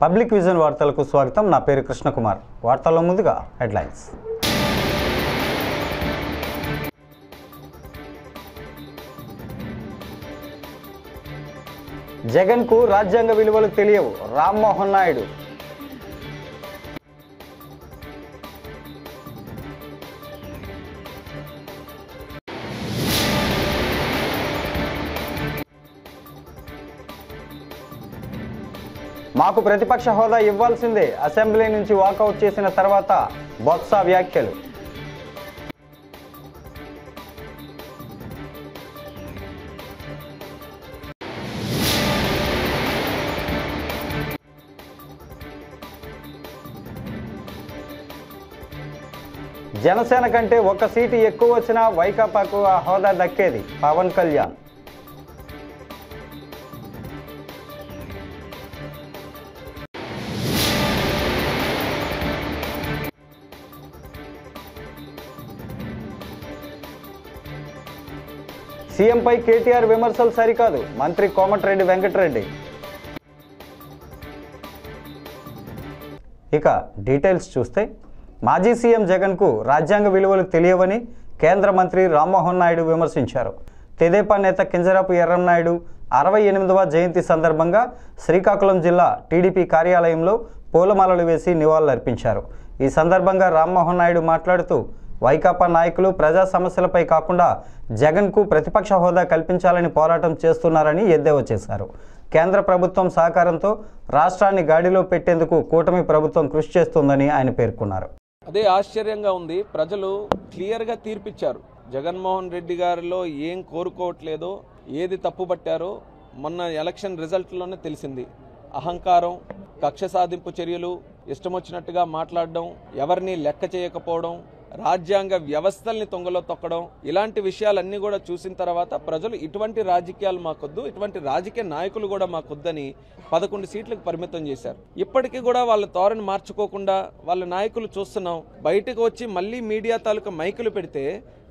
Public vision వార్తలకు స్వాగతం. నా పేరు కృష్ణకుమార్. వార్తల్లో ముందుగా హెడ్లైన్స్. జగన్కు రాజ్యాంగ విలువలు తెలియవు, రామ్మోహన్ నాయుడు. మాకు ప్రతిపక్ష హోదా ఇవ్వాల్సిందే, అసెంబ్లీ నుంచి వాకౌట్ చేసిన తర్వాత బొత్స వ్యాఖ్యలు. జనసేన కంటే ఒక సీటు ఎక్కువ వచ్చినా వైకాపాకు ఆ హోదా దక్కేది, పవన్ కళ్యాణ్. సీఎంపై కేటీఆర్ విమర్శలు సరికాదు, మంత్రి కోమటిరెడ్డి వెంకటరెడ్డి. ఇక డీటెయిల్స్ చూస్తే, మాజీ సీఎం జగన్కు రాజ్యాంగ విలువలు తెలియవని కేంద్ర మంత్రి రామ్మోహన్ నాయుడు విమర్శించారు. తెదేపా నేత కింజరాపు ఎర్రంనాయుడు 68వ జయంతి సందర్భంగా శ్రీకాకుళం జిల్లా టీడీపీ కార్యాలయంలో పూలమాలలు వేసి నివాళులర్పించారు. ఈ సందర్భంగా రామ్మోహన్ నాయుడు మాట్లాడుతూ, వైకాపా నాయకులు ప్రజా సమస్యలపై కాకుండా జగన్కు ప్రతిపక్ష హోదా కల్పించాలని పోరాటం చేస్తున్నారని ఎద్దేవా చేశారు. కేంద్ర ప్రభుత్వం సహకారంతో రాష్ట్రాన్ని గాడిలో పెట్టేందుకు కూటమి ప్రభుత్వం కృషి చేస్తుందని ఆయన పేర్కొన్నారు. అదే ఆశ్చర్యంగా ఉంది. ప్రజలు క్లియర్గా తీర్పిచ్చారు. జగన్మోహన్ రెడ్డి గారిలో ఏం కోరుకోవట్లేదో, ఏది తప్పుపట్టారో మొన్న ఎలక్షన్ రిజల్ట్లోనే తెలిసింది. అహంకారం, కక్ష సాధింపు చర్యలు, ఇష్టమొచ్చినట్టుగా మాట్లాడడం, ఎవరిని లెక్క చేయకపోవడం, రాజ్యాంగ వ్యవస్థల్ని తొంగలో తొక్కడం, ఇలాంటి విషయాలన్నీ కూడా చూసిన తర్వాత ప్రజలు ఇటువంటి రాజకీయాలు మాకొద్దు, ఇటువంటి రాజకీయ నాయకులు కూడా మాకొద్దని 11 సీట్లకు పరిమితం చేశారు. ఇప్పటికీ కూడా వాళ్ళ ధోరణి మార్చుకోకుండా వాళ్ళ నాయకులు చూస్తున్నాం. బయటకు వచ్చి మళ్ళీ మీడియా తాలూకా మైకులు పెడితే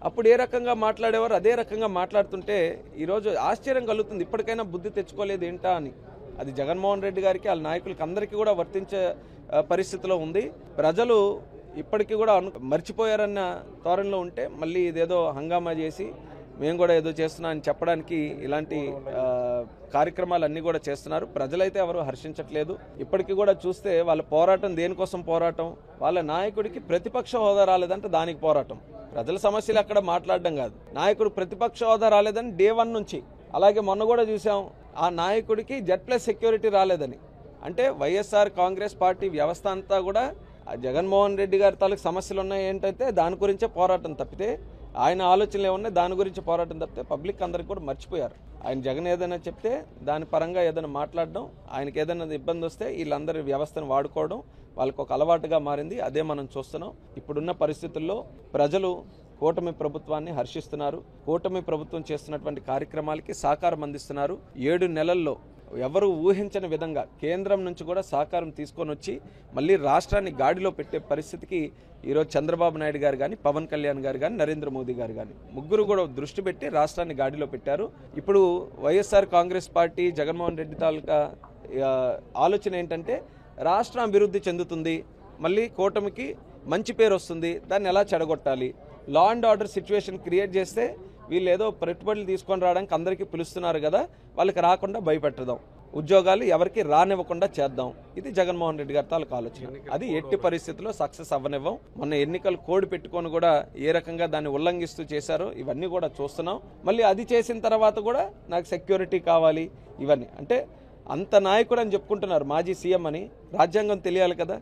అప్పుడు ఏ రకంగా మాట్లాడేవారు అదే రకంగా మాట్లాడుతుంటే ఈరోజు ఆశ్చర్యం కలుగుతుంది. ఇప్పటికైనా బుద్ధి తెచ్చుకోలేదు ఏంటా అని. అది జగన్మోహన్ రెడ్డి గారికి, వాళ్ళ నాయకులకి అందరికీ కూడా వర్తించే పరిస్థితిలో ఉంది. ప్రజలు ఇప్పటికీ కూడా మర్చిపోయారన్న ధోరణిలో ఉంటే మళ్ళీ ఇదేదో హంగామా చేసి మేము కూడా ఏదో చేస్తున్నా అని చెప్పడానికి ఇలాంటి కార్యక్రమాలన్నీ కూడా చేస్తున్నారు. ప్రజలైతే ఎవరు హర్షించట్లేదు. ఇప్పటికీ కూడా చూస్తే వాళ్ళ పోరాటం దేనికోసం పోరాటం, వాళ్ళ నాయకుడికి ప్రతిపక్ష హోదా రాలేదంటే దానికి పోరాటం. ప్రజల సమస్యలు అక్కడ మాట్లాడడం కాదు, నాయకుడు ప్రతిపక్ష హోదా రాలేదని డే 1 నుంచి. అలాగే మొన్న కూడా చూసాం, ఆ నాయకుడికి Z+ సెక్యూరిటీ రాలేదని. అంటే వైఎస్ఆర్ కాంగ్రెస్ పార్టీ వ్యవస్థ అంతా కూడా జగన్మోహన్ రెడ్డి గారి తాలూకు సమస్యలు ఉన్నాయి ఏంటంటే దాని గురించే పోరాటం తప్పితే, ఆయన ఆలోచనలు ఏమున్నాయి దాని గురించి పోరాటం తప్పితే పబ్లిక్ అందరికి కూడా మర్చిపోయారు. ఆయన జగన్ ఏదైనా చెప్తే దాని పరంగా ఏదైనా మాట్లాడడం, ఆయనకి ఏదైనా ఇబ్బంది వస్తే వీళ్ళందరి వ్యవస్థను వాడుకోవడం వాళ్ళకు ఒక అలవాటుగా మారింది. అదే మనం చూస్తున్నాం. ఇప్పుడున్న పరిస్థితుల్లో ప్రజలు కూటమి ప్రభుత్వాన్ని హర్షిస్తున్నారు. కూటమి ప్రభుత్వం చేస్తున్నటువంటి కార్యక్రమాలకి సహకారం అందిస్తున్నారు. 7 నెలల్లో ఎవరు ఊహించని విధంగా కేంద్రం నుంచి కూడా సహకారం తీసుకొని వచ్చి మళ్ళీ రాష్ట్రాన్ని గాడిలో పెట్టే పరిస్థితికి ఈరోజు చంద్రబాబు నాయుడు గారు కానీ, పవన్ కళ్యాణ్ గారు కానీ, నరేంద్ర మోదీ గారు కానీ ముగ్గురు కూడా దృష్టి పెట్టి రాష్ట్రాన్ని గాడిలో పెట్టారు. ఇప్పుడు వైఎస్ఆర్ కాంగ్రెస్ పార్టీ, జగన్మోహన్ రెడ్డి తాలూకా ఆలోచన ఏంటంటే రాష్ట్రం అభివృద్ధి చెందుతుంది, మళ్ళీ కూటమికి మంచి పేరు వస్తుంది, దాన్ని ఎలా చెడగొట్టాలి, law and order situation create చేస్తే వీళ్ళు ఏదో పెట్టుబడులు తీసుకొని రావడానికి అందరికీ పిలుస్తున్నారు కదా, వాళ్ళకి రాకుండా భయపెట్టదాం, ఉద్యోగాలు ఎవరికి రానివ్వకుండా చేద్దాం. ఇది జగన్మోహన్ రెడ్డి గారి తాలూకు ఆలోచన. అది ఎట్టి పరిస్థితుల్లో సక్సెస్ అవ్వనివ్వం. మొన్న ఎన్నికలు కోడ్ పెట్టుకొని కూడా ఏ రకంగా దాన్ని ఉల్లంఘిస్తూ చేశారో ఇవన్నీ కూడా చూస్తున్నాం. మళ్ళీ అది చేసిన తర్వాత కూడా నాకు సెక్యూరిటీ కావాలి ఇవన్నీ. అంటే అంత నాయకుడు అని చెప్పుకుంటున్నారు మాజీ సీఎం అని. రాజ్యాంగం తెలియాలి కదా,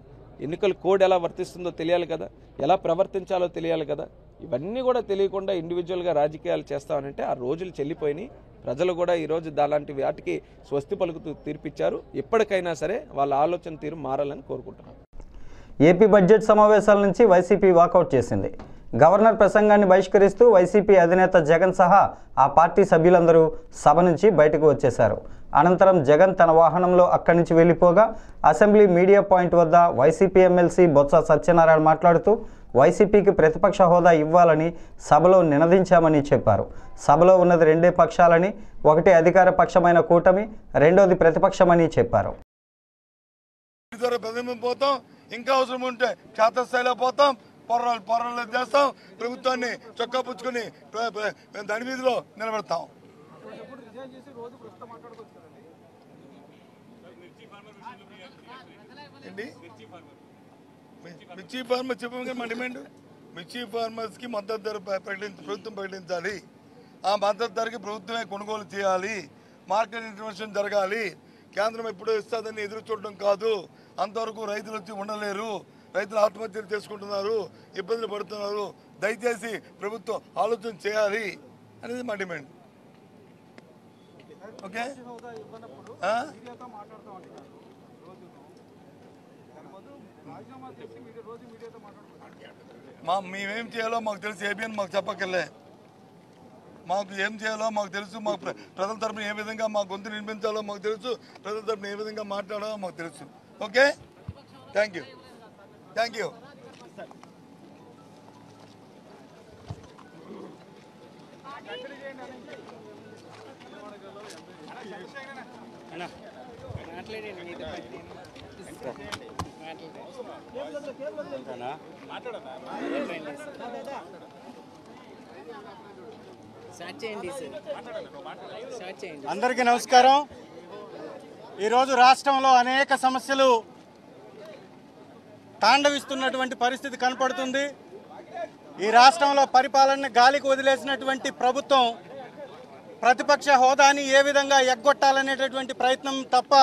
ఎన్నికల కోడ్ ఎలా వర్తిస్తుందో తెలియాలి కదా, ఎలా ప్రవర్తించాలో తెలియాలి కదా. ఇవన్నీ కూడా తెలియకుండా ఇండివిజువల్గా రాజకీయాలు చేస్తామనంటే ఆ రోజులు చెల్లిపోయినాయి. ప్రజలు కూడా ఈరోజు అలాంటి వాటికి స్వస్తి పలుకుతూ తీర్పిచ్చారు. ఎప్పటికైనా సరే వాళ్ళ ఆలోచన తీరు మారాలని కోరుకుంటున్నాను. ఏపీ బడ్జెట్ సమావేశాల నుంచి వైసీపీ వాకౌట్ చేసింది. గవర్నర్ ప్రసంగాన్ని బహిష్కరిస్తూ వైసీపీ అధినేత జగన్ సహా ఆ పార్టీ సభ్యులందరూ సభ నుంచి బయటకు వచ్చేశారు. అనంతరం జగన్ తన వాహనంలో అక్కడి నుంచి వెళ్లిపోగా అసెంబ్లీ మీడియా పాయింట్ వద్ద వైసీపీ ఎమ్మెల్సీ బొత్స సత్యనారాయణ మాట్లాడుతూ వైసీపీకి ప్రతిపక్ష హోదా ఇవ్వాలని సభలో నినదించామని చెప్పారు. సభలో ఉన్నది రెండే పక్షాలని, ఒకటి అధికార పక్షమైన కూటమి, రెండోది ప్రతిపక్షమని చెప్పారు. ద్వారా ప్రజల పోతాం, ఇంకా అవసరం ఉంటే క్షేత్రస్థాయిలో పోతాం, పోరాటాలు చేస్తాం, ప్రభుత్వాన్ని చొక్కా పుచ్చుకొని దాని వీధిలో నిలబెడతాం. ఏంటి మిర్చి ఫార్మర్ చెప్పాము మా డిమాండ్, మిర్చి ఫార్మర్స్కి మద్దతు ధర ప్రభుత్వం ప్రకటించాలి. ఆ మద్దతు ధరకి ప్రభుత్వమే కొనుగోలు చేయాలి, మార్కెట్ ఇంటర్వెన్షన్ జరగాలి. కేంద్రం ఎప్పుడో ఇస్తుందని ఎదురు చూడడం కాదు. అంతవరకు రైతులు వచ్చి ఉండలేరు, రైతులు ఆత్మహత్యలు చేసుకుంటున్నారు, ఇబ్బందులు పడుతున్నారు. దయచేసి ప్రభుత్వం ఆలోచన చేయాలి అనేది మా డిమాండ్. ఓకే, మేమేం చేయాలో మాకు తెలుసు. ఏబిఎన్ మాకు చెప్పక్కర్లే, మాకు ఏం చేయాలో మాకు తెలుసు. మాకు ప్రజల తరపున ఏ విధంగా మా గొంతు వినిపించాలో మాకు తెలుసు, ప్రజల తరపున ఏ విధంగా మాట్లాడాలో మాకు తెలుసు. Okay, thank you. అందరికీ నమస్కారం. ఈరోజు రాష్ట్రంలో అనేక సమస్యలు తాండవిస్తున్నటువంటి పరిస్థితి కనపడుతుంది. ఈ రాష్ట్రంలో పరిపాలనని గాలికి వదిలేసినటువంటి ప్రభుత్వం ప్రతిపక్ష హోదాని ఏ విధంగా ఎగ్గొట్టాలనేటటువంటి ప్రయత్నం తప్ప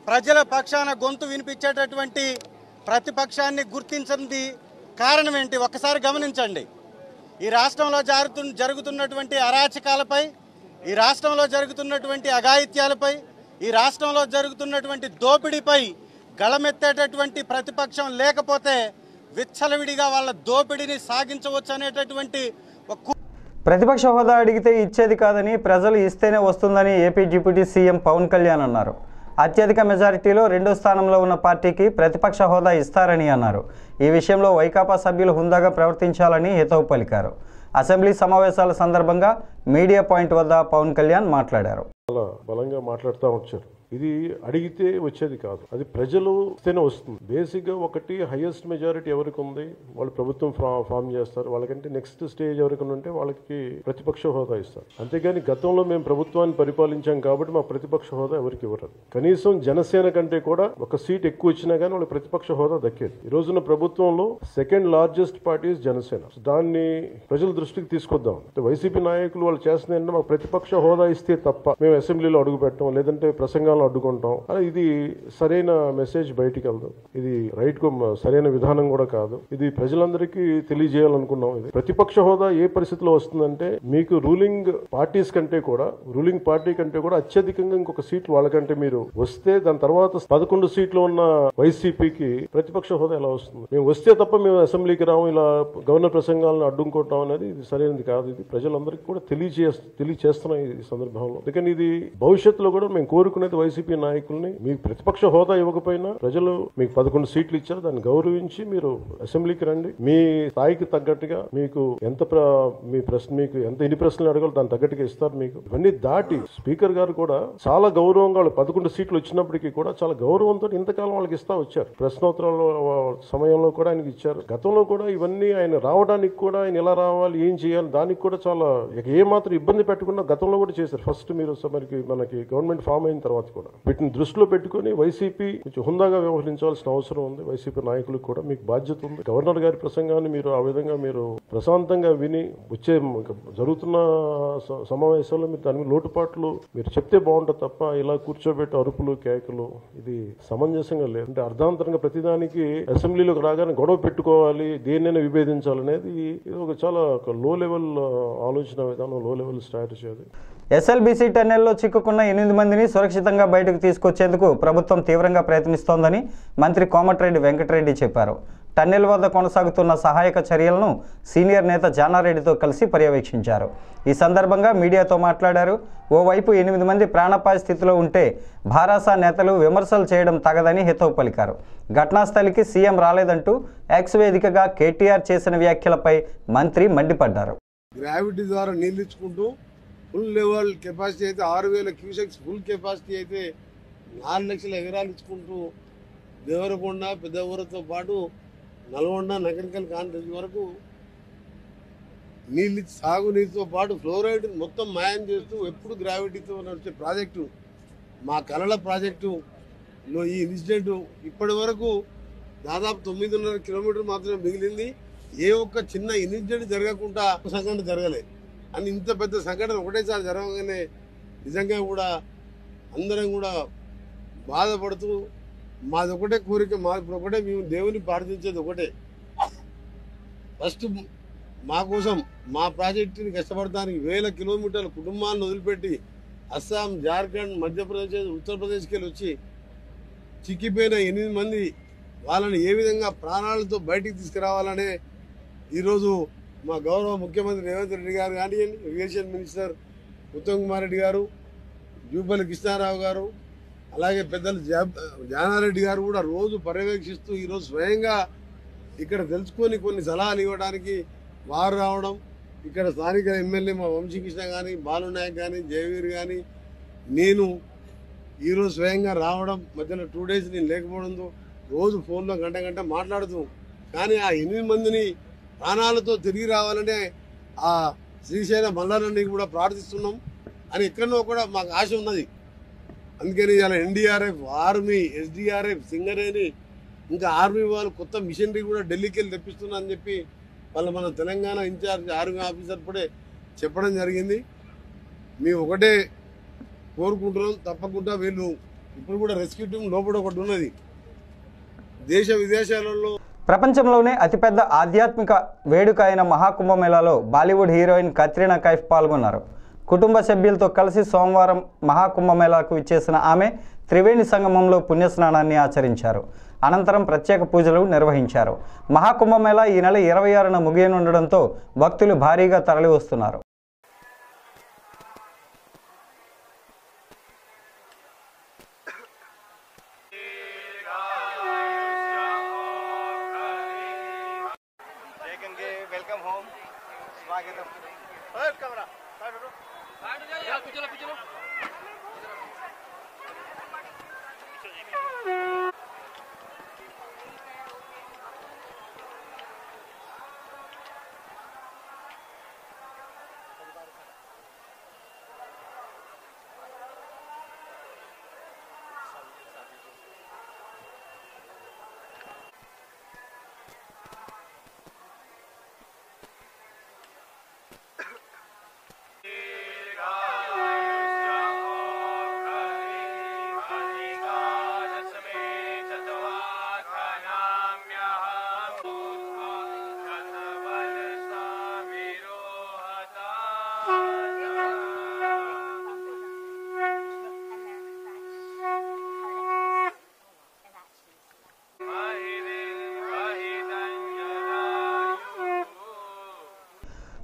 ప్రజల పక్షాన గొంతు వినిపించేటటువంటి ప్రతిపక్షాన్ని గుర్తించింది కారణం ఏంటి ఒక్కసారి గమనించండి. ఈ రాష్ట్రంలో జరుగుతున్నటువంటి అరాచకాలపై, ఈ రాష్ట్రంలో జరుగుతున్నటువంటి అఘాయిత్యాలపై, ఈ రాష్ట్రంలో జరుగుతున్నటువంటి దోపిడీపై గళమెత్తేటటువంటి ప్రతిపక్షం లేకపోతే విచ్చలవిడిగా వాళ్ళ దోపిడీని సాగించవచ్చు అనేటటువంటి ప్రతిపక్ష హోదా అడిగితే ఇచ్చేది కాదని, ప్రజలు ఇస్తేనే వస్తుందని AP deputy CM Pawan Kalyan అన్నారు. అత్యధిక మెజారిటీలో రెండో స్థానంలో ఉన్న పార్టీకి ప్రతిపక్ష హోదా ఇస్తారని అన్నారు. ఈ విషయంలో వైకాపా సభ్యులు హుందాగా ప్రవర్తించాలని హితవు పలికారు. అసెంబ్లీ సమావేశాల సందర్భంగా మీడియా పాయింట్ వద్ద పవన్ కళ్యాణ్ మాట్లాడారు. బలంగా మాట్లాడుతూ వచ్చారు. ఇది అడిగితే వచ్చేది కాదు, అది ప్రజలు ఇస్తేనే వస్తుంది. బేసిక్గా ఒకటి హైయెస్ట్ మెజారిటీ ఎవరికి ఉంది వాళ్ళు ప్రభుత్వం ఫామ్ చేస్తారు. వాళ్ళకంటే నెక్స్ట్ స్టేజ్ ఎవరికి ఉంటే వాళ్ళకి ప్రతిపక్ష హోదా ఇస్తారు. అంతేగాని గతంలో మేము ప్రభుత్వాన్ని పరిపాలించాం కాబట్టి మా ప్రతిపక్ష హోదా ఎవరికి ఇవ్వరు. కనీసం జనసేన కంటే కూడా ఒక సీట్ ఎక్కువ వచ్చినా కానీ వాళ్ళకి ప్రతిపక్ష హోదా దక్కేది. ఈ రోజున ప్రభుత్వంలో సెకండ్ లార్జెస్ట్ పార్టీ జనసేన. దాన్ని ప్రజల దృష్టికి తీసుకొద్దాం. వైసీపీ నాయకులు వాళ్ళు చేస్తున్న మాకు ప్రతిపక్ష హోదా ఇస్తే తప్ప మేము అసెంబ్లీలో అడుగు పెట్టాం, లేదంటే ప్రసంగాలు అడ్డుకుంటాం. ఇది సరైన మెసేజ్ బయటికి వెళ్దాం. ఇది రైట్ కు సరైన విధానం కూడా కాదు. ఇది ప్రజలందరికీ తెలియజేయాలనుకున్నాం. ఇది ప్రతిపక్ష హోదా ఏ పరిస్థితిలో వస్తుందంటే మీకు రూలింగ్ పార్టీస్ కంటే కూడా, రూలింగ్ పార్టీ కంటే కూడా అత్యధికంగా ఇంకొక సీట్లు వాళ్ళకంటే మీరు వస్తే దాని తర్వాత 11 సీట్లు ఉన్న వైసీపీకి ప్రతిపక్ష హోదా ఎలా వస్తుంది? మేము వస్తే తప్ప మేము అసెంబ్లీకి రాము, ఇలా గవర్నర్ ప్రసంగాలను అడ్డుకుంటాం అనేది ఇది సరైనది కాదు. ఇది ప్రజలందరికీ కూడా తెలియచేస్తున్నాం ఈ సందర్భంలో. అందుకని ఇది భవిష్యత్తులో కూడా మేము కోరుకునేది వైసీపీ నాయకుల్ని, మీకు ప్రతిపక్ష హోదా ఇవ్వకపోయినా ప్రజలు మీకు 11 సీట్లు ఇచ్చారు, దాన్ని గౌరవించి మీరు అసెంబ్లీకి రండి. మీ స్థాయికి తగ్గట్టుగా మీకు మీకు ఎన్ని ప్రశ్నలు అడగాలో దాని తగ్గట్టుగా ఇస్తారు. మీకు ఇవన్నీ దాటి స్పీకర్ గారు కూడా చాలా గౌరవంగా వాళ్ళు 11 సీట్లు వచ్చినప్పటికీ కూడా చాలా గౌరవంతో ఇంతకాలం వాళ్ళకి ఇస్తా వచ్చారు. ప్రశ్నోత్తరాల సమయంలో కూడా ఆయనకి ఇచ్చారు. గతంలో కూడా ఇవన్నీ ఆయన రావడానికి కూడా ఆయన ఎలా రావాలి, ఏం చేయాలి, దానికి కూడా చాలా ఏ మాత్రం ఇబ్బంది పెట్టకుండా గతంలో కూడా చేశారు. ఫస్ట్ మీరు మనకి గవర్నమెంట్ ఫామ్ అయిన తర్వాత కూడా వీటిని దృష్టిలో పెట్టుకుని వైసీపీ కొంచెం హుందాగా వ్యవహరించాల్సిన అవసరం ఉంది. వైసీపీ నాయకులకు కూడా మీకు బాధ్యత ఉంది. గవర్నర్ గారి ప్రసంగాన్ని మీరు ఆ విధంగా మీరు ప్రశాంతంగా విని వచ్చే జరుగుతున్న సమావేశాల్లో మీరు దాని లోటుపాట్లు మీరు చెప్తే బాగుంటుంది తప్ప ఇలా కూర్చోబెట్టి అరుపులు కేకలు ఇది సమంజసంగా లేదు. అంటే అర్ధాంతరంగా ప్రతిదానికి అసెంబ్లీలోకి రాగానే గొడవ పెట్టుకోవాలి, దేన్నైనా విభేదించాలనేది ఇది ఒక చాలా లో లెవెల్ ఆలోచన విధానం, లో లెవెల్ స్ట్రాటజీ. అది ఎస్ఎల్బీసీ టన్నెల్లో చిక్కుకున్న 8 మందిని సురక్షితంగా బయటకు తీసుకొచ్చేందుకు ప్రభుత్వం తీవ్రంగా ప్రయత్నిస్తోందని మంత్రి కోమటిరెడ్డి వెంకటరెడ్డి చెప్పారు. టన్నెల్ వద్ద కొనసాగుతున్న సహాయక చర్యలను సీనియర్ నేత జానారెడ్డితో కలిసి పర్యవేక్షించారు. ఈ సందర్భంగా మీడియాతో మాట్లాడారు. ఓవైపు 8 మంది ప్రాణాపాయ స్థితిలో ఉంటే భారాస నేతలు విమర్శలు చేయడం తగదని హితవు పలికారు. ఘటనాస్థలికి సీఎం రాలేదంటూ ఎక్స్ వేదికగా కేటీఆర్ చేసిన వ్యాఖ్యలపై మంత్రి మండిపడ్డారు. గ్రావిటీ ద్వారా నీళ్ళు ఇచ్చుకుంటూ ఫుల్ లెవెల్ కెపాసిటీ అయితే 6000 క్యూసెక్స్, ఫుల్ కెపాసిటీ అయితే 4 లక్షల ఎకరాలు ఇచ్చుకుంటూ దేవరకొండ పెద్ద ఊరతో పాటు నల్గొండ నగరికల్ కాన్ఫరెన్స్ వరకు నీళ్ళు సాగునీటితో పాటు ఫ్లోరైడ్ మొత్తం మాయం చేస్తూ ఎప్పుడు గ్రావిటీతో నడిచే ప్రాజెక్టు మా కలల ప్రాజెక్టులో ఈ ఇన్సిడెంట్ ఇప్పటి వరకు దాదాపు 9.5 కిలోమీటర్లు మాత్రమే మిగిలింది. ఏ ఒక్క చిన్న ఇన్సిడెంట్ జరగకుండా సంఘటన జరగలే అని ఇంత పెద్ద సంఘటన ఒకటేసారి జరగగానే నిజంగా కూడా అందరం కూడా బాధపడుతూ మాది ఒకటే కోరిక, మాది ఒకటే, మేము దేవుని ప్రార్థించేది ఒకటే, ఫస్ట్ మా కోసం మా ప్రాజెక్టుని కష్టపడటానికి 1000 కిలోమీటర్ల కుటుంబాలను వదిలిపెట్టి అస్సాం, జార్ఖండ్, మధ్యప్రదేశ్, ఉత్తరప్రదేశ్కి వెళ్ళి వచ్చి చిక్కిపోయిన 8 మంది వాళ్ళని ఏ విధంగా ప్రాణాలతో బయటికి తీసుకురావాలనే ఈరోజు మా గౌరవ ముఖ్యమంత్రి రేవంత్ రెడ్డి గారు కానివ్వండి, ఇరిగేషన్ మినిస్టర్ ఉత్తమ్ కుమార్ రెడ్డి గారు, జూపల్లి కృష్ణారావు గారు, అలాగే పెద్దలు జానారెడ్డి గారు కూడా రోజు పర్యవేక్షిస్తూ ఈరోజు స్వయంగా ఇక్కడ తెలుసుకొని కొన్ని సలహాలు ఇవ్వడానికి వారు రావడం, ఇక్కడ స్థానిక ఎమ్మెల్యే మా వంశీకృష్ణ కానీ, బాలునాయక్ కానీ, జయవీర్ కానీ, నేను ఈరోజు స్వయంగా రావడం, మధ్యలో 2 days నేను లేకపోవడంతో రోజు ఫోన్లో గంట మాట్లాడుతూ, కానీ ఆ 8 మందిని ప్రాణాలతో తిరిగి రావాలంటే ఆ శ్రీశైల మల్లారెడ్డి కూడా ప్రార్థిస్తున్నాం అని ఎక్కడో కూడా మాకు ఆశ ఉన్నది. అందుకని ఇలా ఎన్డీఆర్ఎఫ్, ఆర్మీ, ఎస్డీఆర్ఎఫ్, సింగరేణి, ఇంకా ఆర్మీ వాళ్ళు కొత్త మిషనరీ కూడా ఢిల్లీకి వెళ్ళి తెప్పిస్తున్నా అని చెప్పి వాళ్ళు మన తెలంగాణ ఇన్ఛార్జ్ ఆర్మీ ఆఫీసర్ కూడా చెప్పడం జరిగింది. మేము ఒకటే కోరుకుంటున్నాం, తప్పకుండా వీళ్ళు ఇప్పుడు కూడా రెస్క్యూ టీం లోపల ఒకటి ఉన్నది. దేశ విదేశాలలో ప్రపంచంలోనే అతిపెద్ద ఆధ్యాత్మిక వేడుక అయిన మహాకుంభమేళాలో బాలీవుడ్ హీరోయిన్ కత్రినా కైఫ్ పాల్గొన్నారు. కుటుంబ సభ్యులతో కలిసి సోమవారం మహాకుంభమేళాకు ఇచ్చేసిన ఆమె త్రివేణి సంగమంలో పుణ్యస్నానాన్ని ఆచరించారు. అనంతరం ప్రత్యేక పూజలు నిర్వహించారు. మహాకుంభమేళా ఈ నెల 26న ముగియనుండడంతో భక్తులు భారీగా తరలివస్తున్నారు.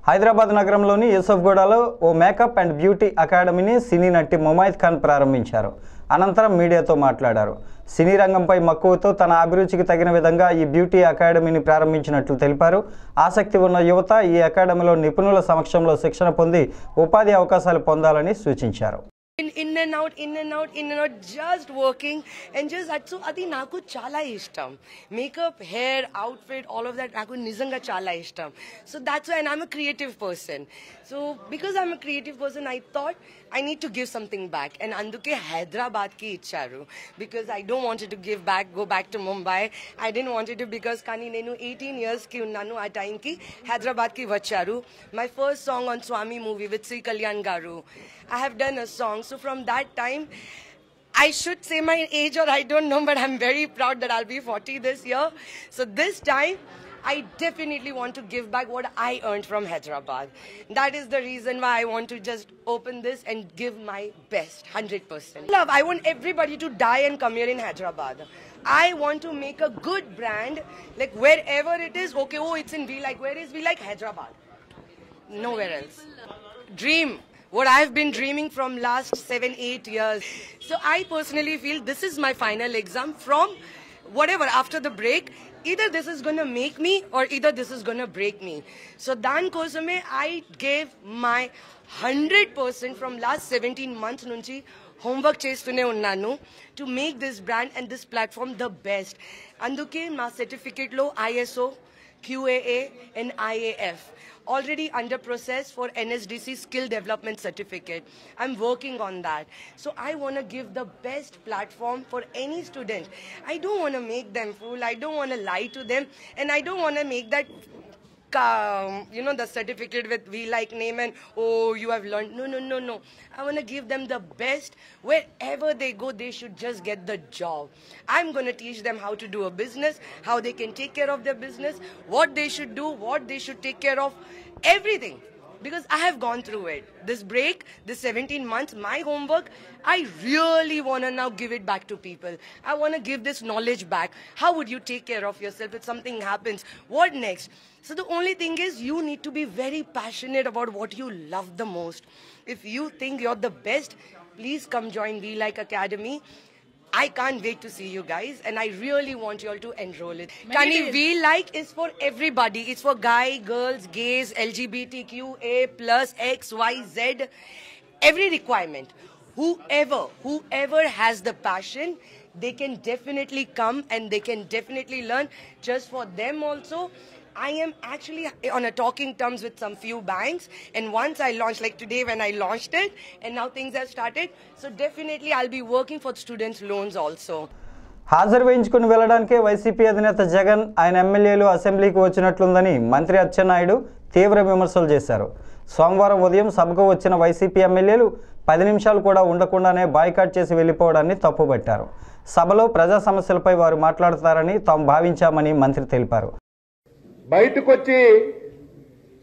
హైదరాబాద్ నగరంలోని యూసఫ్గూడలో ఓ మేకప్ అండ్ బ్యూటీ అకాడమీని సినీ నటి ముమైత్ ఖాన్ ప్రారంభించారు. అనంతరం మీడియాతో మాట్లాడారు. సినీ రంగంపై మక్కువతో తన అభిరుచికి తగిన విధంగా ఈ బ్యూటీ అకాడమీని ప్రారంభించినట్లు తెలిపారు. ఆసక్తి ఉన్న యువత ఈ అకాడమీలో నిపుణుల సమక్షంలో శిక్షణ పొంది ఉపాధి అవకాశాలు పొందాలని సూచించారు. in and out, just working and just so adi naku chala ishtam, makeup, hair, outfit, all of that naku nizanga chala ishtam. So that's why, and I'm a creative person, so because I'm a creative person I thought I need to give something back, and anduke Hyderabad ki icharu, because I don't wanted to give back, go back to Mumbai. I didn't want it to, because kani nenu 18 years ki unnanu aa time ki Hyderabad ki vacharu. My first song on Swami movie with Sri Kalyan Garu, I have done a song. So from that time, I should say my age or I don't know, but I'm very proud that I'll be 40 this year. So this time, I definitely want to give back what I earned from Hyderabad. That is the reason why I want to just open this and give my best, 100%. Love, I want everybody to die and come here in Hyderabad. I want to make a good brand, like wherever it is, okay, oh, it's in V, like where is V, like Hyderabad. Nowhere else. Dream. What I've been dreaming from last 7-8 years. So I personally feel this is my final exam from whatever after the break, either this is going to make me or either this is going to break me. So dan kosame I gave my 100% from last 17 months nunchi homework chestune unnanu to make this brand and this platform the best. Anduke na certificate lo ISO, QAA and IAF already under process for NSDC skill development certificate. I'm working on that. So I want to give the best platform for any student. I don't want to make them fool. I don't want to lie to them. And I don't want to make that the certificate with We Like name and oh, you have learned. No. I want to give them the best. Wherever they go, they should just get the job. I'm going to teach them how to do a business, how they can take care of their business, what they should do, what they should take care of, everything. Because I have gone through it. This break, this 17 months, my homework, I really want to now give it back to people. I want to give this knowledge back. How would you take care of yourself if something happens? What next? So the only thing is you need to be very passionate about what you love the most. If you think you're the best, please come join We Like Academy. I can't wait to see you guys and I really want you all to enroll it. Kani We Like is for everybody. It's for guy, girls, gays, LGBTQ, A+, X, Y, Z. Every requirement. Whoever has the passion, they can definitely come and they can definitely learn. Just for them also, I am actually on a talking terms with some few banks, and once I launch, like today when I launched it, and now things have started, so definitely I'll be working for students' loans also. హాజరు వేయించుకుని వెళ్లడానికే YCP అధినేత జగన్ ఆయన ఎమ్మెల్యేలు అసెంబ్లీకి వచ్చినట్లుందని మంత్రి అచ్చెన్నాయుడు తీవ్ర విమర్శలు చేశారు. సోమవారం ఉదయం సభకు వచ్చిన వైసీపీ ఎమ్మెల్యేలు 10 నిమిషాలు కూడా ఉండకుండానే బాయ్కాట్ చేసి వెళ్లిపోవడాన్ని తప్పుపట్టారు. సభలో ప్రజా సమస్యలపై వారు మాట్లాడతారని తాము భావించామని మంత్రి తెలిపారు. బయటకు వచ్చి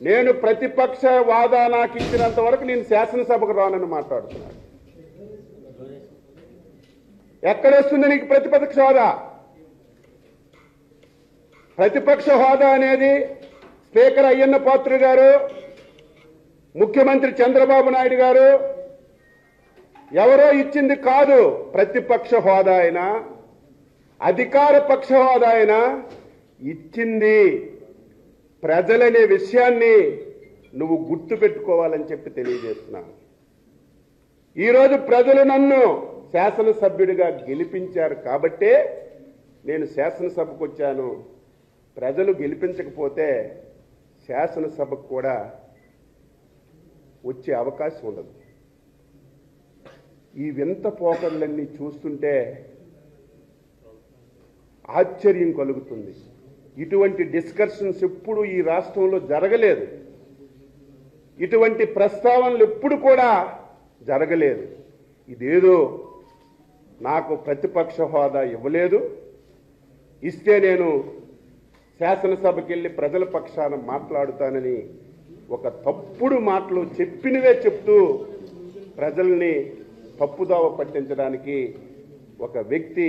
నేను ప్రతిపక్ష వాదా నాకు ఇచ్చినంత వరకు నేను శాసనసభకు రానని మాట్లాడుతున్నాను. ఎక్కడొస్తుంది నీకు ప్రతిపక్ష హోదా? ప్రతిపక్ష హోదా అనేది స్పీకర్ అయ్యన్న పాత్రుడు గారు, ముఖ్యమంత్రి చంద్రబాబు నాయుడు గారు ఎవరో ఇచ్చింది కాదు. ప్రతిపక్ష హోదా అయినా అధికార పక్ష హోదా అయినా ఇచ్చింది ప్రజలనే విషయాన్ని నువ్వు గుర్తుపెట్టుకోవాలని చెప్పి తెలియజేస్తున్నాను. ఈరోజు ప్రజలు నన్ను శాసనసభ్యుడిగా గెలిపించారు కాబట్టే నేను శాసనసభకు వచ్చాను. ప్రజలు గెలిపించకపోతే శాసనసభకు కూడా వచ్చే అవకాశం ఉండదు. ఈ వింత పోకర్లన్నీ చూస్తుంటే ఆశ్చర్యం కలుగుతుంది. ఇటువంటి డిస్కషన్స్ ఎప్పుడు ఈ రాష్ట్రంలో జరగలేదు. ఇటువంటి ప్రస్తావనలు ఎప్పుడు కూడా జరగలేదు. ఇదేదో నాకు ప్రతిపక్ష హోదా ఇవ్వలేదు, ఇస్తే నేను శాసనసభకి వెళ్ళి ప్రజల పక్షాన మాట్లాడుతానని ఒక తప్పుడు మాటలు చెప్పినవే చెప్తూ ప్రజల్ని తప్పుదావ పట్టించడానికి ఒక వ్యక్తి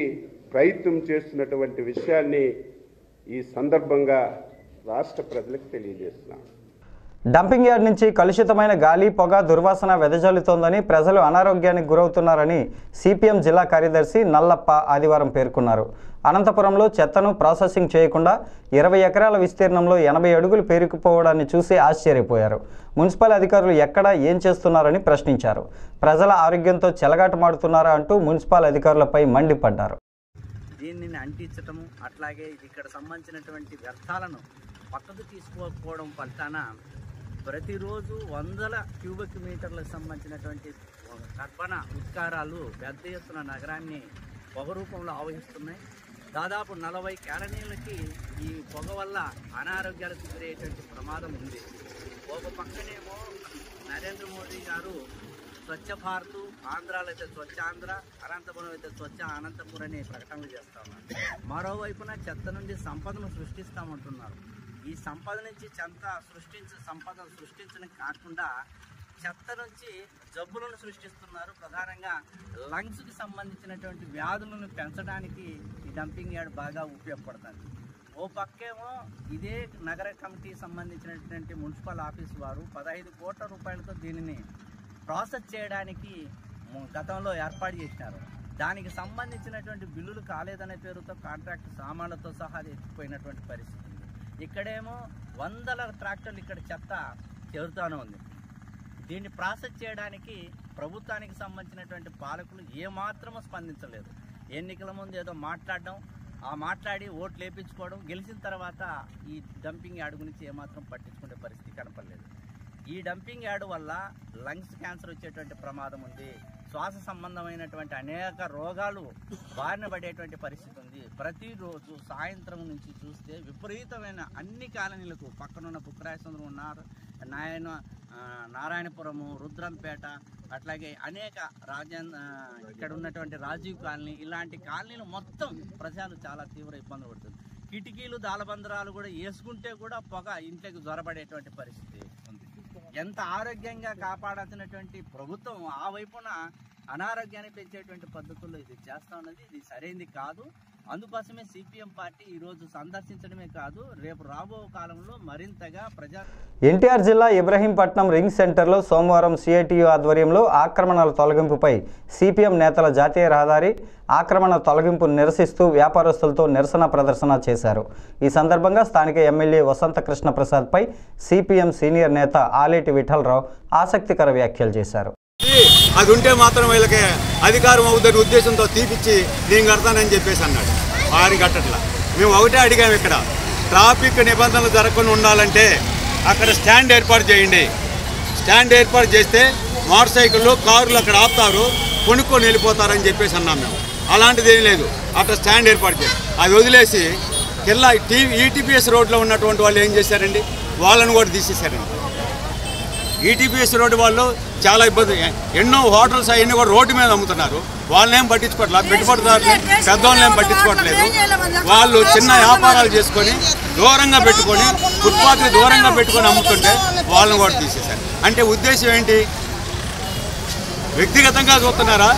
ప్రయత్నం చేస్తున్నటువంటి విషయాన్ని ఈ సందర్భంగా రాష్ట్ర ప్రజలకు తెలియజేస్తున్నాను. డంపింగ్ యార్డ్ నుంచి కలుషితమైన గాలి, పొగ, దుర్వాసన వెదజల్లుతోందని ప్రజలు అనారోగ్యానికి గురవుతున్నారని సిపిఎం జిల్లా కార్యదర్శి నల్లప్ప ఆదివారం పేర్కొన్నారు. అనంతపురంలో చెత్తను ప్రాసెసింగ్ చేయకుండా 20 ఎకరాల విస్తీర్ణంలో 80 అడుగులు పేరుకుపోవడాన్ని చూసి ఆశ్చర్యపోయారు. మున్సిపల్ అధికారులు ఎక్కడ ఏం చేస్తున్నారని ప్రశ్నించారు. ప్రజల ఆరోగ్యంతో చెలగాటమాడుతున్నారా అంటూ మున్సిపల్ అధికారులపై మండిపడ్డారు. దీనిని అంటించటము, అట్లాగే ఇక్కడ సంబంధించినటువంటి వ్యర్థాలను పక్కకు తీసుకోకపోవడం ఫలితాన ప్రతిరోజు 100 క్యూబిక్ మీటర్లకు సంబంధించినటువంటి కర్బన ఉద్గారాలు పెద్ద ఎత్తున నగరాన్ని పొగ రూపంలో ఆవహిస్తున్నాయి. దాదాపు 40 కాలనీలకి ఈ పొగ వల్ల అనారోగ్యాలకు గురయ్యేటువంటి ప్రమాదం ఉంది. ఒక పక్కనేమో నరేంద్ర మోదీ గారు స్వచ్ఛ భారత్, ఆంధ్రాలో అయితే స్వచ్ఛ ఆంధ్ర, అనంతపురం అయితే స్వచ్ఛ అనంతపురం అనే ప్రకటనలు చేస్తా ఉన్నారు. మరోవైపున చెత్త నుండి సంపదను సృష్టిస్తామంటున్నారు. ఈ సంపద నుంచి సంపదను సృష్టించడం కాకుండా చెత్త నుంచి జబ్బులను సృష్టిస్తున్నారు. ప్రధానంగా లంగ్స్కి సంబంధించినటువంటి వ్యాధులను పెంచడానికి ఈ డంపింగ్ యార్డ్ బాగా ఉపయోగపడుతుంది. ఓ పక్కేమో ఇదే నగర కమిటీకి సంబంధించినటువంటి మున్సిపల్ ఆఫీస్ వారు 15 కోట్ల రూపాయలతో దీనిని ప్రాసెస్ చేయడానికి గతంలో ఏర్పాటు చేసినారు. దానికి సంబంధించినటువంటి బిల్లులు కాలేదనే పేరుతో కాంట్రాక్ట్ సామాన్లతో సహా ఎత్తిపోయినటువంటి పరిస్థితి ఉంది. ఇక్కడేమో వందల ట్రాక్టర్లు ఇక్కడ చెత్త చేరుతూనే ఉంది. దీన్ని ప్రాసెస్ చేయడానికి ప్రభుత్వానికి సంబంధించినటువంటి పాలకులు ఏమాత్రమూ స్పందించలేదు. ఎన్నికల ముందు ఏదో మాట్లాడడం, మాట్లాడి ఓట్లు వేయించుకోవడం, గెలిచిన తర్వాత ఈ డంపింగ్ యార్డ్ గురించి ఏమాత్రం పట్టించుకునే పరిస్థితి కనపడలేదు. ఈ డంపింగ్ యార్డ్ వల్ల లంగ్స్ క్యాన్సర్ వచ్చేటువంటి ప్రమాదం ఉంది. శ్వాస సంబంధమైనటువంటి అనేక రోగాలు బారిన పడేటువంటి పరిస్థితి ఉంది. ప్రతిరోజు సాయంత్రం నుంచి చూస్తే విపరీతమైన అన్ని కాలనీలకు పక్కనున్న బుక్కరాయసంద్రం ఉన్నారు, నారాయణపురము, రుద్రంపేట, అట్లాగే అనేక ఇక్కడ ఉన్నటువంటి రాజీవ్ కాలనీ, ఇలాంటి కాలనీలు మొత్తం ప్రజలు చాలా తీవ్ర ఇబ్బంది పడుతుంది. కిటికీలు దాలబందరాలు కూడా వేసుకుంటే కూడా పొగ ఇంట్లోకి జ్వరపడేటువంటి పరిస్థితి ఉంది. ఎంత ఆరోగ్యంగా కాపాడాల్సినటువంటి ప్రభుత్వం ఆ వైపున అనారోగ్యాన్ని పెంచేటువంటి పద్ధతుల్లో ఇది చేస్తా ఉన్నది. ఇది సరైనది కాదు. అందుకోసమే సిపిఎం పార్టీ ఈరోజు సందర్శించడమే కాదు, రేపు రాబో కాలంలో మరింతగా ఎన్టీఆర్ జిల్లా ఇబ్రహీంపట్నం రింగ్ సెంటర్లో సోమవారం సిఐటియు ఆధ్వర్యంలో ఆక్రమణల తొలగింపుపై సిపిఎం నేతల జాతీయ రహదారి ఆక్రమణ తొలగింపు నిరసిస్తూ వ్యాపారస్తులతో నిరసన ప్రదర్శన చేశారు. ఈ సందర్భంగా స్థానిక ఎమ్మెల్యే వసంత కృష్ణ ప్రసాద్పై సిపిఎం సీనియర్ నేత ఆలేటి విఠలరావు ఆసక్తికర వ్యాఖ్యలు చేశారు. అది ఉంటే మాత్రం వీళ్ళకి అధికారం అవుతుందని ఉద్దేశంతో తీపిచ్చి నేను కడతానని చెప్పేసి అన్నాడు. వారి కట్టట్లా. మేము ఒకటే అడిగాము, ఇక్కడ ట్రాఫిక్ నిబంధనలు జరగకుండా ఉండాలంటే అక్కడ స్టాండ్ ఏర్పాటు చేయండి. స్టాండ్ ఏర్పాటు చేస్తే మోటార్ సైకిళ్ళు, కార్లు అక్కడ ఆపుతారు, కొనుక్కొని వెళ్ళిపోతారని చెప్పేసి అన్నాం మేము. అలాంటిది ఏం లేదు, అక్కడ స్టాండ్ ఏర్పాటు చేయాలి. అది వదిలేసి కిల్లా ఈటీపీఎస్ రోడ్లో ఉన్నటువంటి వాళ్ళు ఏం చేశారండి, వాళ్ళని కూడా తీసేశారండి. ఈటీపీఎస్ రోడ్డు వాళ్ళు చాలా ఇబ్బంది, ఎన్నో హోటల్స్ అవన్నీ కూడా రోడ్డు మీద అమ్ముతున్నారు. వాళ్ళనేం పట్టించుకోవట్లేదు, పెట్టుబడిదారులు పెద్దవాళ్ళని ఏం పట్టించుకోవట్లేదు. వాళ్ళు చిన్న వ్యాపారాలు చేసుకొని దూరంగా పెట్టుకొని, ఫుట్పాత్కి దూరంగా పెట్టుకొని అమ్ముతుంటే వాళ్ళని కూడా తీసేశారు. అంటే ఉద్దేశం ఏంటి? వ్యక్తిగతంగా చూస్తున్నారా,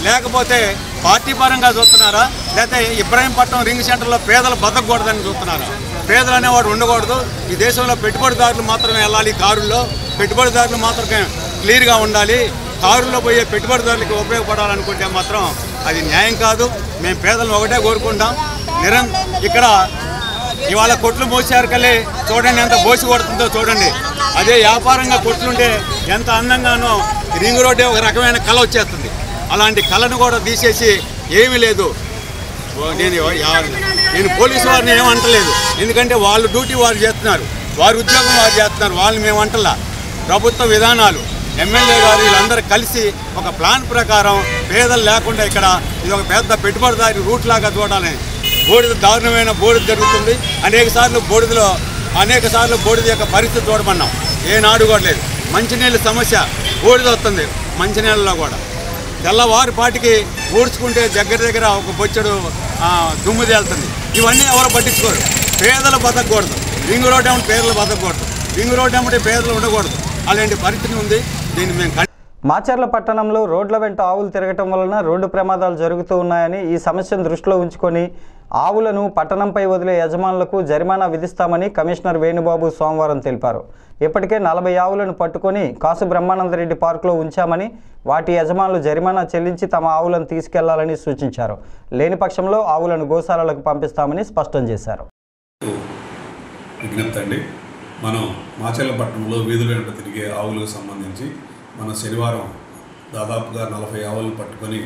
లేకపోతే పార్టీ పరంగా చూస్తున్నారా, లేకపోతే ఇబ్రహీంపట్నం రింగ్ సెంటర్లో పేదలు బతకూడదని చూస్తున్నారా? పేదలు అనేవాడు ఉండకూడదు, ఈ దేశంలో పెట్టుబడిదారులు మాత్రమే వెళ్ళాలి, కారుల్లో పెట్టుబడిదారులు మాత్రమే క్లియర్గా ఉండాలి, కారుల్లో పోయే పెట్టుబడిదారులకి ఉపయోగపడాలనుకుంటే మాత్రం అది న్యాయం కాదు. మేము పేదలను ఒకటే కోరుకుంటాం. ఇక్కడ ఇవాళ కొట్లు మోసారు కలే చూడండి, ఎంత బోసి కొడుతుందో చూడండి. అదే వ్యాపారంగా కొట్లుంటే ఎంత అందంగానో రింగ్ రోడ్డే ఒక రకమైన కళ వచ్చేస్తుంది. అలాంటి కళను కూడా తీసేసి ఏమీ లేదు. నేను పోలీసు వారిని ఏమంటలేదు, ఎందుకంటే వాళ్ళు డ్యూటీ వారు చేస్తున్నారు, వారి ఉద్యోగం వారు చేస్తున్నారు, వాళ్ళని మేము అంటలా. ప్రభుత్వ విధానాలు, ఎమ్మెల్యే గారు వీళ్ళందరూ కలిసి ఒక ప్లాన్ ప్రకారం పేదలు లేకుండా ఇక్కడ ఇది ఒక పెద్ద పెట్టుబడిదారి రూట్ లాగా చూడాలని. బూడిద దారుణమైన బూడిద జరుగుతుంది. అనేక సార్లు బూడిద యొక్క పరిస్థితి చూడమన్నాం, ఏనాడు కూడా లేదు. మంచినీళ్ళ సమస్య, బూడిద వస్తుంది మంచినీళ్ళలో కూడా. తెల్లవారిపాటికి ఊడ్చుకుంటే దగ్గర ఒక బొచ్చడు దుమ్ము తేలుతుంది. ఇవన్నీ ఎవరు పట్టించుకోరు. పేదలు బతకూడదు, రింగ్ రోడ్ ఏమంటే పేదలు బతకూడదు, రింగ్ రోడ్ ఏమంటే పేదలు ఉండకూడదు. అలాంటి పరిస్థితి ఉంది. దీన్ని మేము మాచర్ల పట్టణంలో రోడ్ల వెంట ఆవులు తిరగటం వలన రోడ్డు ప్రమాదాలు జరుగుతూ ఉన్నాయని, ఈ సమస్యను దృష్టిలో ఉంచుకొని ఆవులను పట్టణంపై వదిలే యజమానులకు జరిమానా విధిస్తామని కమిషనర్ వేణుబాబు సోమవారం తెలిపారు. ఇప్పటికే 40 ఆవులను పట్టుకొని కాసు బ్రహ్మానందరెడ్డి పార్కులో ఉంచామని, వాటి యజమానులు జరిమానా చెల్లించి తమ ఆవులను తీసుకెళ్లాలని సూచించారు. లేని పక్షంలో ఆవులను గోశాలలకు పంపిస్తామని స్పష్టం చేశారు. విజ్ఞప్తి అండి, మనం మాచర్ల పట్టణంలో వీధుల వెంట తిరిగే ఆవులకు సంబంధించి మన శనివారం దాదాపుగా 40 ఆవులను పట్టుకొని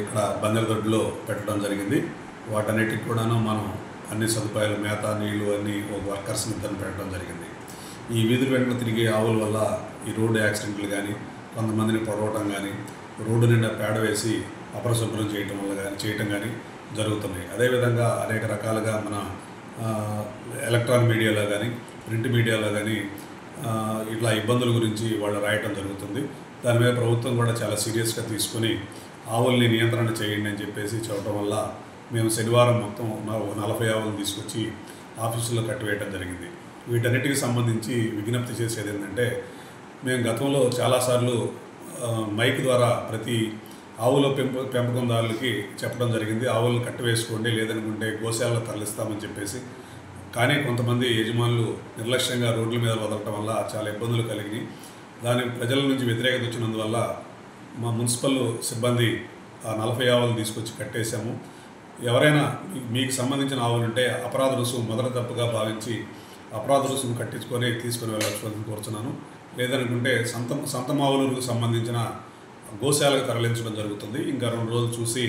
ఇక్కడ బందరదొడ్డిలో పెట్టడం జరిగింది. వాటన్నిటికి కూడాను మనం అన్ని సదుపాయాలు, మేత, నీళ్లు అన్నీ ఒక వర్కర్స్ని ఇద్దరు పెట్టడం జరిగింది. ఈ వీధుల వెంట తిరిగే ఆవుల వల్ల ఈ రోడ్డు యాక్సిడెంట్లు కానీ, కొంతమందిని పొడవటం కానీ, రోడ్డు నిండా పేడ వేసి అపరిశుభ్రం చేయటం కానీ జరుగుతున్నాయి. అదేవిధంగా అనేక రకాలుగా మన ఎలక్ట్రానిక్ మీడియాలో కానీ, ప్రింట్ మీడియాలో కానీ ఇట్లా ఇబ్బందుల గురించి వాళ్ళు రాయటం జరుగుతుంది. దాని మీద ప్రభుత్వం కూడా చాలా సీరియస్గా తీసుకొని ఆవుల్ని నియంత్రణ చేయండి అని చెప్పేసి చెప్పడం వల్ల మేము శనివారం మొత్తం 40 ఆవులను తీసుకొచ్చి ఆఫీసులో కట్టివేయడం జరిగింది. వీటన్నిటికి సంబంధించి విజ్ఞప్తి చేసేది ఏంటంటే, మేము గతంలో చాలాసార్లు మైక్ ద్వారా ప్రతి ఆవుల పెంపకందారులకి చెప్పడం జరిగింది, ఆవులను కట్టివేసుకోండి, లేదనుకుంటే గోశాలలో తరలిస్తామని చెప్పేసి. కానీ కొంతమంది యజమానులు నిర్లక్ష్యంగా రోడ్ల మీద వదలటం వల్ల చాలా ఇబ్బందులు కలిగినాయి. దాని ప్రజల నుంచి వ్యతిరేకత వచ్చినందువల్ల మా మున్సిపల్ సిబ్బంది 40 ఆవులు తీసుకొచ్చి కట్టేశాము. ఎవరైనా మీకు సంబంధించిన ఆవులు ఉంటే అపరాధ రుసుము మొదటి తప్పుగా భావించి అపరాధ రుసుము కట్టించుకొని తీసుకుని వెళ్ళాల్సి కోరుతున్నాను. లేదనుకుంటే సంత ఆవులకు సంబంధించిన గోశాలకు తరలించడం జరుగుతుంది. ఇంకా 2 రోజులు చూసి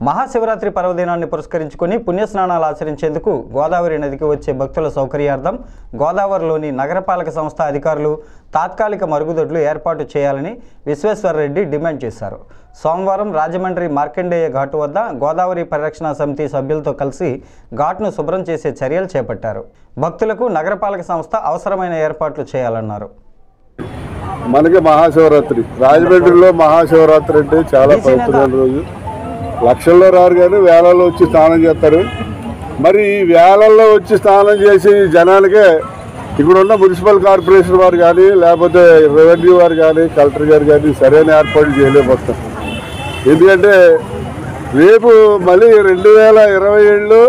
మహాశివరాత్రి పర్వదినాన్ని పురస్కరించుకుని పుణ్యస్నానాలు ఆచరించేందుకు గోదావరి నదికి వచ్చే భక్తుల సౌకర్యార్థం గోదావరిలోని నగరపాలక సంస్థ అధికారులు తాత్కాలిక మరుగుదొడ్లు ఏర్పాటు చేయాలని విశ్వేశ్వరరెడ్డి డిమాండ్ చేశారు. సోమవారం రాజమండ్రి మార్కండేయ ఘాటు వద్ద గోదావరి పరిరక్షణ సమితి సభ్యులతో కలిసి ఘాట్ను శుభ్రం చేసే చర్యలు చేపట్టారు. భక్తులకు నగరపాలక సంస్థ అవసరమైన ఏర్పాట్లు చేయాలన్నారు. మనకి మహాశివరాత్రి, రాజమండ్రిలో మహాశివరాత్రి అంటే చాలా పవిత్రమైన రోజు. లక్షల్లో రారు కానీ వేలల్లో వచ్చి స్నానం చేస్తారు. మరి ఈ వేలల్లో వచ్చి స్నానం చేసి జనానికే ఇక్కడ ఉన్న మున్సిపల్ కార్పొరేషన్ వారు కానీ లేకపోతే రెవెన్యూ వారు కానీ కలెక్టర్ గారు కానీ సరైన ఏర్పాట్లు చేయలేకపోతారు. ఎందుకంటే రేపు మళ్ళీ 2027లో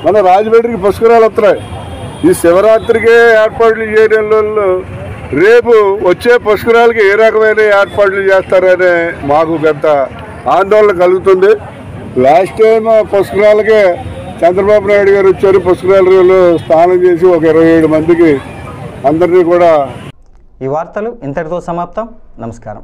మన రాజమండ్రికి పుష్కరాలు వస్తున్నాయి. ఈ శివరాత్రికే ఏర్పాట్లు చేయడంలో రేపు వచ్చే పుష్కరాలకి ఏ రకమైన ఏర్పాట్లు చేస్తారనే మాకు పెద్ద ఆందోళన కలుగుతుంది. లాస్ట్ టైం పుష్కరాలకే చంద్రబాబు నాయుడు గారు వచ్చారు. పుష్కరాలలో స్నానం చేసి ఒక 27 మందికి అందరినీ కూడా. ఈ వార్తలు ఇంతటితో సమాప్తం. నమస్కారం.